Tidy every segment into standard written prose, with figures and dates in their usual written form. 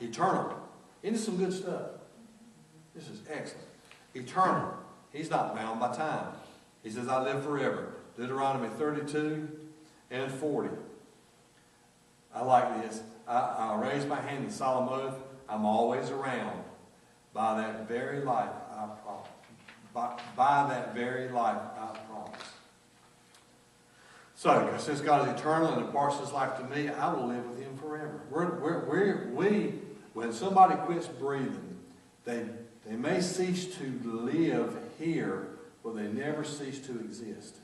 Eternal. Isn't this some good stuff? This is excellent. Eternal. He's not bound by time. He says, I live forever. Deuteronomy 32 and 40. I like this. I raise my hand in solemn oath. I'm always around. By that very life, I promise. By that very life, I promise. So, since God is eternal and imparts His life to me, I will live with Him forever. When somebody quits breathing, they may cease to live here, but they never cease to exist.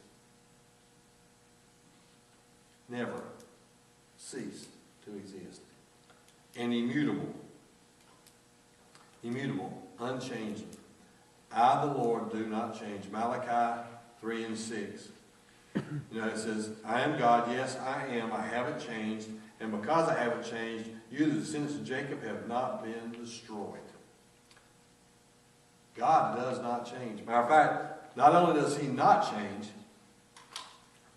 Never cease to exist. And immutable. Immutable, unchanging. I, the Lord, do not change. Malachi 3 and 6. You know, it says, I am God, yes, I am, I haven't changed, and because I haven't changed, you, the descendants of Jacob, have not been destroyed. God does not change. Matter of fact, not only does He not change,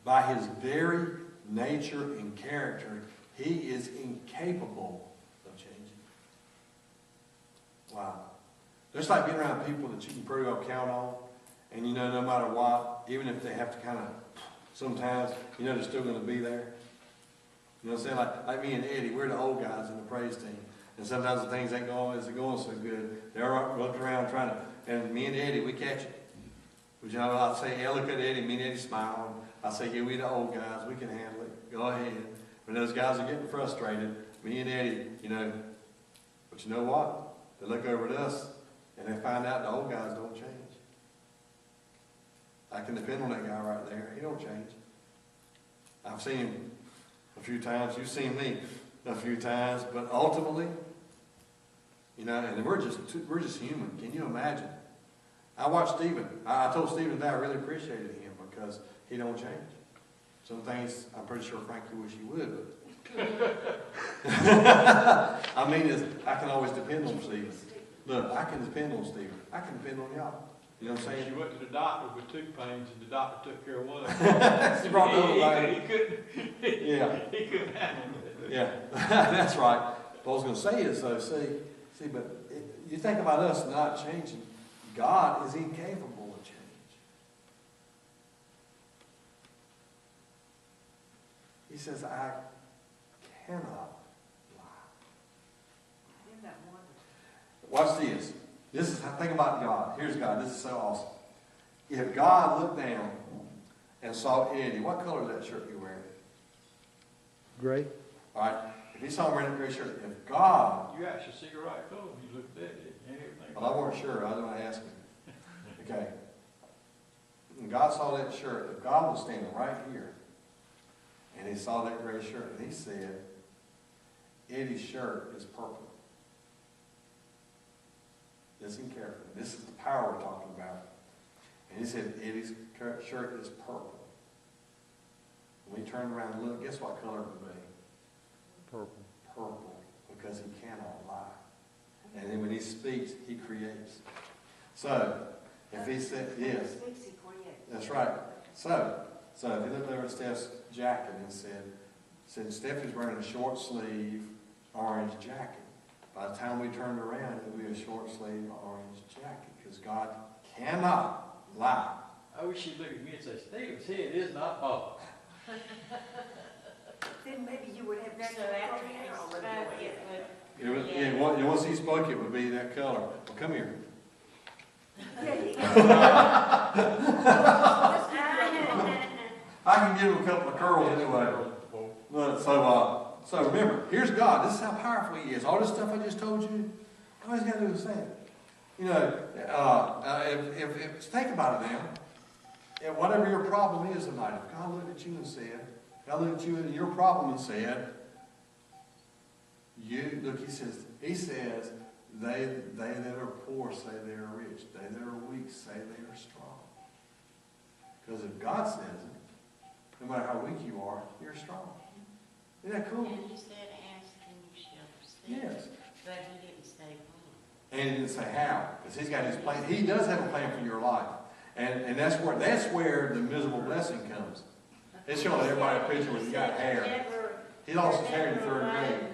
by His very nature and character, He is incapable of changing. Wow. It's like being around people that you can pretty well count on, and you know, no matter what, even if they have to kind of, sometimes, you know, they're still going to be there. You know what I'm saying? Like me and Eddie, we're the old guys in the praise team. And sometimes the things ain't going so good. They're looking around trying to, and me and Eddie, we catch it. But you know, I'll say, hey, look at Eddie, me and Eddie smile. I say, yeah, we the old guys, we can handle it. Go ahead. When those guys are getting frustrated, me and Eddie, you know, but you know what? They look over at us and they find out the old guys don't change. I can depend on that guy right there. He don't change. I've seen him a few times. You've seen me a few times. But ultimately, you know, and we're just human. Can you imagine? I watched Stephen. I told Stephen that I really appreciated him because he don't change. Some things I'm pretty sure Frankie wish he would. But I mean, I can always depend on Stephen. Look, I can depend on Stephen. I can depend on y'all. You know what I'm saying? You went to the doctor with tooth pains, and the doctor took care of one. He brought he couldn't. Yeah. He couldn't handle it. Yeah, that's right. What I was going to say is, though, see, but you think about us not changing. God is incapable of change. He says, I cannot lie. Isn't that wonderful? Watch this. This is, think about God. Here's God. This is so awesome. If God looked down and saw Eddie, what color is that shirt you're wearing? Gray. All right. If he saw him wearing a gray shirt, if God... You actually see the right color when you looked at it and everything. Well, I weren't sure. I was going to ask him. Okay. And God saw that shirt. If God was standing right here and He saw that gray shirt and He said, Eddie's shirt is purple. Listen carefully. This is the power we're talking about. And He said, Eddie's shirt is purple. When we turn around and look, guess what color it would be? Purple. Purple. Because He cannot lie. And then when He speaks, He creates. So, if He said, yes. That's right. So if you looked over at Steph's jacket and said Stephanie's wearing a short sleeve orange jacket. By the time we turned around, it would be a short sleeve orange jacket because God cannot lie. I wish you'd look at me and say, Stephen's head is not bald. Then maybe you would have that. So after he spoke, it Yeah, once He spoke, it would be that color. Well, come here. I can give him a couple of curls anyway. Look, so remember, here's God. This is how powerful He is. All this stuff I just told you, all He's got to do is say it. You know, think about it now. If whatever your problem is tonight, if God looked at you and said, God looked at you and your problem and said, He says, they that are poor say they are rich. They that are weak say they are strong. Because if God says it, no matter how weak you are, you're strong. Isn't that cool? And He said, ask and you shall receive. Yes. But He didn't say when. And He didn't say how. Because He's got His plan. He does have a plan for your life. And that's where the miserable blessing comes. It's showing everybody a picture when you got hair. He lost his hair in the 3rd grade.